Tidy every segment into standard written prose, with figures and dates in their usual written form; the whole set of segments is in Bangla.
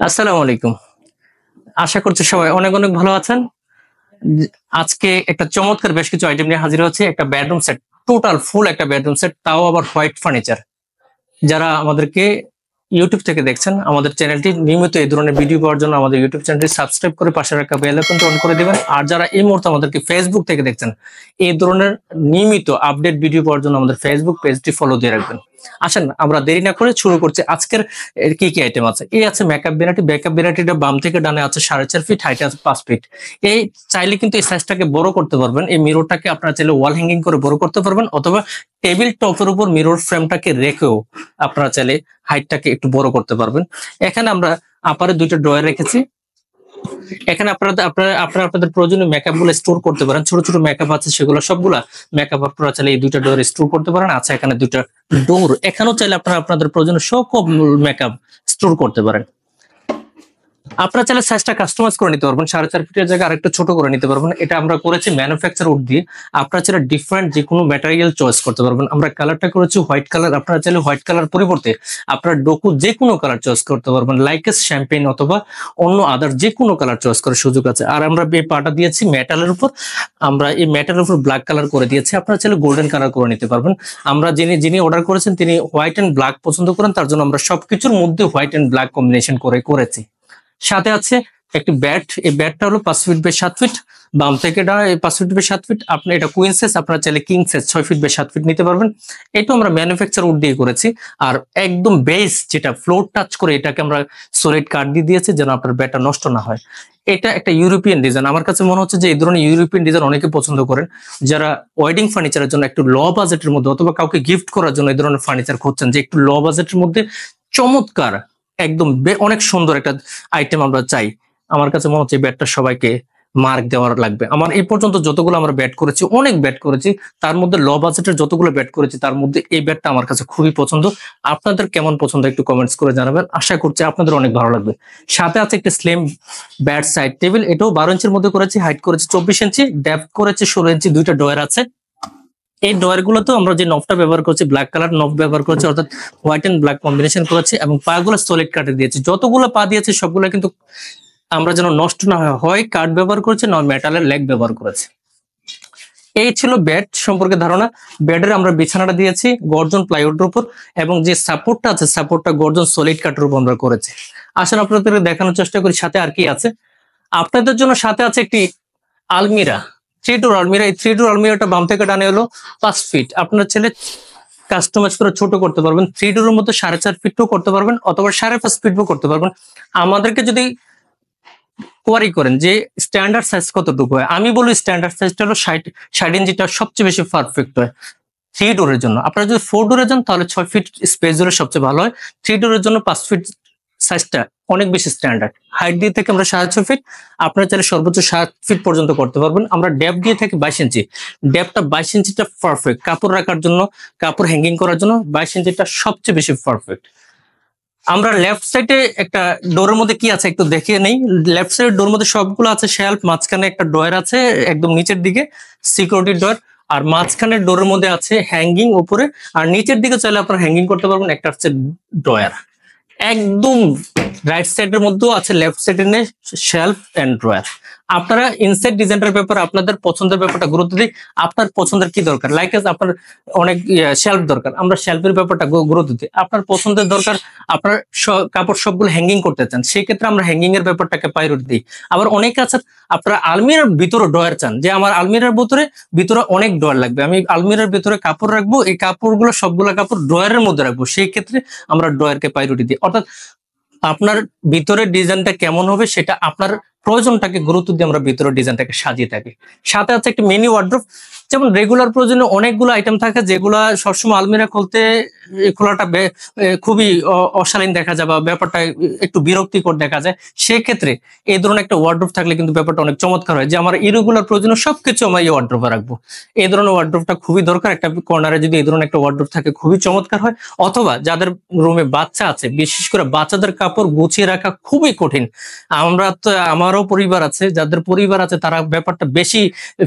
আসসালামু আলাইকুম। আশা করছি সবাই অনেক অনেক ভালো আছেন। আজকে একটা চমৎকার বেশ কিছু আইটেম নিয়ে হাজির হচ্ছি। একটা বেডরুম সেট, টোটাল ফুল একটা বেডরুম সেট, তাও আবার হোয়াইট ফার্নিচার। যারা আমাদেরকে ইউটিউব থেকে দেখছেন, আমাদের চ্যানেলটি নিয়মিত এই ধরনের ভিডিও পাওয়ার জন্য আমাদের ইউটিউব চ্যানেলটি সাবস্ক্রাইব করে পাশে রাখা বেল আইকনটি অন করে দিবেন। আর যারা এই মুহূর্তে আমাদেরকে ফেসবুক থেকে দেখছেন, এই ধরনের নিয়মিত আপডেট ভিডিও পাওয়ার জন্য আমাদের ফেসবুক পেজটি ফলো দিয়ে রাখবেন। আসেন আমরা দেরি না করে শুরু করছি। আজকের কি কি আইটেম আছে? এই আছে মেকআপ ভ্যানিটি। মেকআপ ভ্যানিটিটা বাম থেকে ডানে আছে 4.5 ফিট, হাইট আছে 5 ফিট। এই চাইলে কিন্তু এই সাইজটাকে বড় করতে পারবেন। এই মিররটাকে আপনারা চাইলে ওয়াল হ্যাঙ্গিং করে বড় করতে পারবেন, অথবা টেবিল টপের উপর মিরর ফ্রেমটাকে রেখেও আপনারা চাইলে হাইটটাকে একটু বড় করতে পারবেন। এখানে আমরা আপারে দুইটা ড্রয়ার রেখেছি। এখানে আপনাদের প্রয়োজনীয় মেকআপ গুলো স্টোর করতে পারেন। ছোট ছোট মেকআপ আছে, সেগুলো সবগুলা মেকআপ আপনারা চাইলে এই দুইটা ডোর স্টোর করতে পারেন। আছে এখানে দুইটা ডোর, এখানেও চাইলে আপনারা আপনাদের প্রয়োজনীয় সকল মেকআপ স্টোর করতে পারেন। আপনারা চাইলে সাইজটা কাস্টমাইজ করে নিতে পারবেন। 4.5 ফিটের জায়গায় আরেকটু ছোট করে নিতে পারবেন। এটা আমরা করেছি ম্যানুফ্যাকচার উড দিয়ে। আপনারা চাইলে ডিফারেন্ট যে কোনো ম্যাটেরিয়াল চয়েস করতে পারবেন। আমরা কালারটা করেছি হোয়াইট কালার। আপনারা চাইলে হোয়াইট কালার পরিবর্তে আপনারা ডোকু যে কোনো কালার চয়েস করতে পারবেন, লাইক শ্যাম্পেন অথবা অন্য আদার যে কোনো কালার চয়েস করার সুযোগ আছে। আর আমরা এই পাটা দিয়েছি মেটালের উপর। আমরা এই মেটালের উপর ব্ল্যাক কালার করে দিয়েছি। আপনারা চাইলে গোল্ডেন কালার করে নিতে পারবেন। আমরা যিনি অর্ডার করেছেন তিনি হোয়াইট এন্ড ব্ল্যাক পছন্দ করেন, তার জন্য আমরা সবকিছুর মধ্যে হোয়াইট এন্ড ব্ল্যাক কম্বিনেশন করেছি। সাথে আছে একটি ব্যাট। এই ব্যাটটা হলো 5 ফিট বাই 7 ফিট। বাম থেকে ডানে 5 ফিট বাই 7 ফিট। আপনি এটা কুইন সাইজ, আপনারা চাইলে king size 6 feet by 7 feet নিতে পারবেন। এটা আমরা ম্যানুফ্যাকচার উড দিয়ে করেছি। আর একদম বেস যেটা ফ্লোর টাচ করে, এটাকে আমরা সলিড কাঠ দিয়ে দিয়েছি যেন আপনার ব্যাটটা নষ্ট না হয়। এটা একটা ইউরোপিয়ান ডিজাইন। আমার কাছে মনে হচ্ছে যে এই ধরনের ইউরোপিয়ান ডিজাইন অনেকে পছন্দ করেন। যারা ওয়েডিং ফার্নিচারের জন্য একটু লো বাজেটের মধ্যে অথবা কাউকে গিফট করার জন্য এই ধরনের ফার্নিচার খুঁজছেন, যে একটু লো বাজেটের মধ্যে চমৎকার একদম অনেক সুন্দর একটা আইটেম আমরা চাই, আমার কাছে মনে হচ্ছে ব্যাটটা সবাইকে মার্ক দেওয়ার লাগবে। আমার এই পর্যন্ত যতগুলো আমরা ব্যাট করেছি, অনেক ব্যাট করেছি, তার মধ্যে লো বাজেটের যতগুলো ব্যাট করেছি তার মধ্যে এই ব্যাটটা আমার কাছে খুবই পছন্দ। আপনাদের কেমন পছন্দ একটু কমেন্টস করে জানাবেন। আশা করছি আপনাদের অনেক ভালো লাগবে। সাথে আছে একটা স্লিম ব্যাট সাইড টেবিল। এটাও 12 ইঞ্চির মধ্যে করেছি, হাইট করেছি 24 ইঞ্চি, ডেপথ করেছি 16 ইঞ্চি। দুইটা ডয়ার আছে। এই ডয়ার গুলোতে আমরা যে নবটা ব্যবহার করছি, ব্ল্যাক কালার নব ব্যবহার করছি, অর্থাৎ হোয়াইট এন্ড ব্ল্যাক কম্বিনেশন করেছি, এবং পা গুলো সলিড কাটে দিয়েছি। যতগুলো পা দিয়েছি সবগুলো কিন্তু আমরা যেন নষ্ট না হয় কাঠ ব্যবহার করেছি, না মেটালের লেগ ব্যবহার করেছি। এই ছিল বেড সম্পর্কে ধারণা। বেডের আমরা বিছানাটা দিয়েছি গর্জন প্লাইউডের উপর, এবং যে সাপোর্টটা আছে সাপোর্টটা গর্জন সলিড কাঠের উপর আমরা করেছি। আসলে আপনাদের দেখানোর চেষ্টা করি সাথে আর কি আছে। আপনাদের জন্য সাথে আছে একটি আলমিরা, 3 ডোর আলমিরা। এই 3 ডোর আলমিরাটা বাম থেকে ডানে হলো 5 ফিট। আপনার ছেলে কাস্টমাইজ করে ছোট করতে পারবেন। 3 ডোরের মধ্যে 4.5 ফিটও করতে পারবেন, অথবা 5.5 ফিটও করতে পারবেন। আমাদেরকে যদি কোয়ারি করেন যে স্ট্যান্ডার্ড সাইজ কতটুকু হয়, আমি বলি স্ট্যান্ডার্ড সাইজটা হলো 60 ইঞ্চিটা সবচেয়ে বেশি পারফেক্ট হয় 3 ডোরের জন্য। আপনারা যদি 4 ডোরে যান তাহলে 6 ফিট স্পেস জুড়ে সবচেয়ে ভালো হয়। 3 ডোরের জন্য 5 ফিট সাইজটা অনেক বেশি স্ট্যান্ডার্ড। হাইট দিয়ে থেকে আমরা 6.5 ফিট, আপনারা চাইলে সর্বোচ্চ 7 ফিট পর্যন্ত করতে পারবেন। আমরা ডেপ দিয়ে থাকি 22 ইঞ্চি। ডেপটা 22 ইঞ্চিটা পারফেক্ট কাপড় রাখার জন্য, কাপড় হ্যাঙ্গিং করার জন্য 22 ইঞ্চিটা সবচেয়ে বেশি পারফেক্ট। আমরা লেফট সাইডে একটা ডোরের মধ্যে কি আছে একটু দেখিয়ে নেই। লেফট সাইডের ডোর মধ্যে সবগুলো আছে শেলফ, মাঝখানে একটা ডয়ার আছে একদম নিচের দিকে, সিকিউরিটি ডয়ার। আর মাঝখানের ডোরের মধ্যে আছে হ্যাঙ্গিং উপরে, আর নিচের দিকে চাইলে আপনারা হ্যাঙ্গিং করতে পারবেন। একটা হচ্ছে ডয়ার একদম রাইট সাইডের মধ্যেও আছে, লেফট সাইডে নেই শেলফ এন্ড ড্রয়ার। আপনারা ইনসাইড ডিজাইনটার ব্যাপারে আপনাদের পছন্দের ব্যাপারটা গুরুত্ব দিই। আপনার পছন্দের কি দরকার, লাইক আপনার অনেক শেলফ দরকার, আমরা শেলফের ব্যাপারটা গুরুত্ব দিই। আপনার পছন্দের দরকার, আপনার কাপড় সবগুলো হ্যাঙ্গিং করতে চান, সেই ক্ষেত্রে আমরা হ্যাঙ্গিং এর ব্যাপারটাকে প্রায়োরিটি দিই। আবার অনেকে আছে আপনারা আলমিরার ভিতরে ড্রয়ার চান, যে আমার আলমিরার ভিতরে অনেক ড্রয়ার লাগবে, আমি আলমিরার ভিতরে কাপড় রাখবো, এই কাপড়গুলো সবগুলো কাপড় ড্রয়ারের মধ্যে রাখবো, সেই ক্ষেত্রে আমরা ড্রয়ারকে প্রায়োরিটি দিই। অর্থাৎ আপনার ভিতরের ডিজাইনটা কেমন হবে সেটা আপনার প্রয়োজনটাকে গুরুত্ব দিয়ে আমরা ভিতরের ডিজাইনটাকে সাজিয়ে থাকি। সাথে আছে একটা মিনি ওয়ার্ড্রোব। যেমন রেগুলার প্রয়োজনে অনেকগুলো আইটেম থাকে যেগুলা সবসময় আলমিরা খুলতে খোলাটা খুবই অশালীন দেখা যায় বা ব্যাপারটা একটু বিরক্তিকর দেখা যায়। সেক্ষেত্রে এই ধরনের একটা ওয়ার্ড্রোব থাকলে কিন্তু ব্যাপারটা অনেক চমৎকার হয়, যে আমার ইরেগুলার প্রয়োজনে সবকিছু আমরা এই ওয়ার্ড্রোবে রাখবো। এই ধরনের ওয়ার্ড্রোবটা খুবই দরকার। একটা কর্নারে যদি এই ধরনের একটা ওয়ার্ড্রোব থাকে খুবই চমৎকার হয়। অথবা যাদের রুমে বাচ্চা আছে, বিশেষ করে বাচ্চাদের কাপড় গুছিয়ে রাখা খুবই কঠিন। আমরা তো আমারও পরিবার আছে, যাদের পরিবার আছে তারা ব্যাপারটা বেশি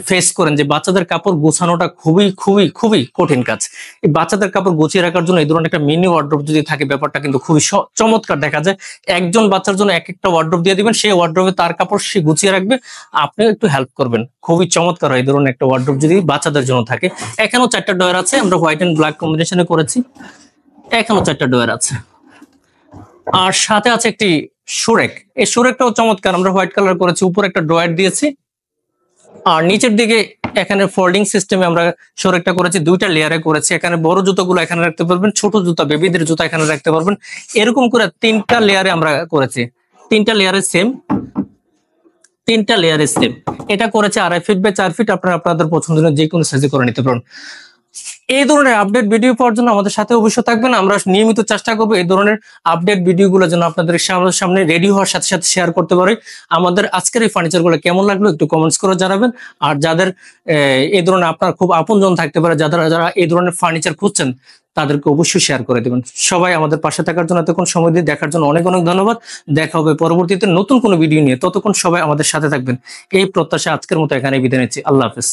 ফেস করেন, যে বাচ্চাদের কাপড় কাপড় গোছানোটা খুবই খুবই খুবই কঠিন কাজ। এই বাচ্চাদের কাপড় গুছিয়ে রাখার জন্য এই ধরনের একটা মিনি ওয়ার্ড্রোব যদি থাকে, ব্যাপারটা কিন্তু খুবই চমৎকার দেখা যায়। একজন বাচ্চার জন্য এক একটা ওয়ার্ড্রোব দিয়ে দিবেন, সেই ওয়ার্ড্রোবে তার কাপড় সে গুছিয়ে রাখবে, আপনিও একটু হেল্প করবেন, খুবই চমৎকার হয় এই ধরনের একটা ওয়ার্ড্রোব যদি বাচ্চাদের জন্য থাকে। এখানেও 4টা ডয়ার আছে, আমরা হোয়াইট এন্ড ব্ল্যাক কম্বিনেশনে করেছি। এখানেও 4টা ডয়ার আছে, আর সাথে আছে একটি সুরেক। এই সুরেকটাও চমৎকার, আমরা হোয়াইট কালার করেছি, উপরে একটা ড্রয়ার দিয়েছি, আর নিচের দিকে এখানে ফোল্ডিং সিস্টেমে আমরা সুরেকটা করেছি, 2টা লেয়ারে করেছি। এখানে বড় জুতোগুলো এখানে রাখতে পারবেন, ছোট জুতা বেবিদের জুতা এখানে রাখতে পারবেন। এরকম করে 3টা লেয়ারে আমরা করেছি, 3টা লেয়ারে সেম, 3টা লেয়ারে সেম। এটা করেছে 2.5 ফিট বাই 4 ফিট, আপনারা আপনাদের পছন্দের যে কোনো সাইজে করে নিতে পারেন। এই ধরনের আপডেট ভিডিও পাওয়ার জন্য আমাদের সাথে অবশ্যই থাকবেন। আমরা নিয়মিত চেষ্টা করবো এই ধরনের আপডেট ভিডিওগুলো যেন আপনাদের সামনে রেডি হওয়ার সাথে সাথে শেয়ার করতে পারি। আমাদের আজকের এই ফার্নিচারগুলো কেমন লাগলো একটু কমেন্টস করে জানাবেন। আর যাদের এই ধরনের আপনার খুব আপনজন থাকতে পারে, যারা এই ধরনের ফার্নিচার খুঁজছেন, তাদেরকে অবশ্যই শেয়ার করে দেবেন। সবাই আমাদের পাশে থাকার জন্য, এতক্ষণ সময় দিয়ে দেখার জন্য অনেক অনেক ধন্যবাদ। দেখা হবে পরবর্তীতে নতুন কোনো ভিডিও নিয়ে, ততক্ষণ সবাই আমাদের সাথে থাকবেন এই প্রত্যাশা আজকের মতো এখানে বিদায় নিচ্ছি। আল্লাহ হাফেজ।